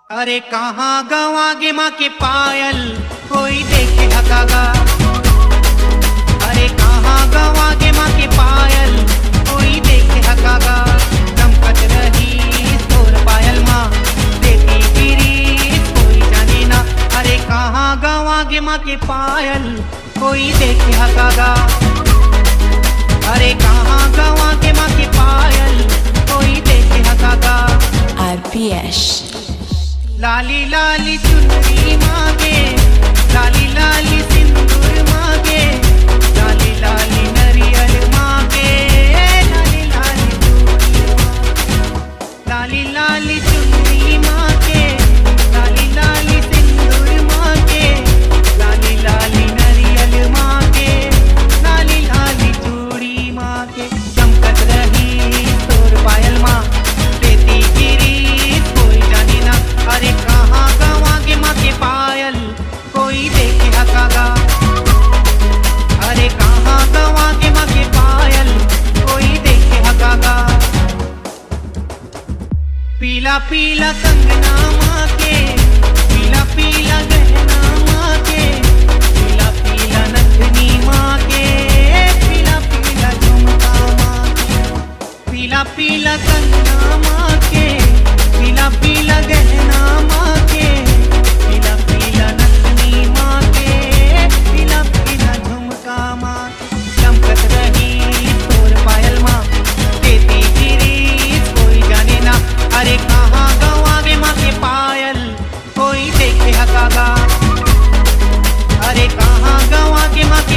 अरे कहाँ गवा गे माँ के पायल, कोई देखे हकागा। अरे कहाँ गवा गे माँ के पायल, कोई देखे हकागा। चमकत रही तोर पायल माँ, देती गिरी कोई जाने ना। अरे कहाँ गवा गे माँ के पायल, कोई देखे हकागा। अरे कहाँ गवा गे माँ के पायल, कोई देखे हकागा। RPS लाली लाली चुनरी मांगे, लाली लाली सिंदूर मांगे, लाली लाली नरियल मांगे, लाली लाली चूड़ी मांगे। लाली लाली चुनरी मांगे, लाली लाली सिंदूर मांगे, लाली लाली नरियल मांगे, लाली लाली चूड़ी मांगे। चमकत रही तोर पायल माँ, देती गिरी कोई जाने ना। अरे कहाँ गवा गे माँ के पायल, कोई देखे हकागा। अरे कहाँ गवा गे माँ के पायल, कोई देखे हकागा। पीला पीला कंगना माँ के, पीला पीला गहना माँ के, पीला पीला नथनी माँ के, पीला पीला झुमका माँ के। पीला पीला कंगना माँ के, पीला पीला गहना माँ के, पीला पीला नथनी माँ के, पीला पीला झुमका माँ के। चमकत रही तोर पायल माँ, देती गिरी कोई जाने ना। अरे कहाँ गवा गे माँ के पायल, कोई देखे हकागा। अरे कहाँ गवा गे माँ के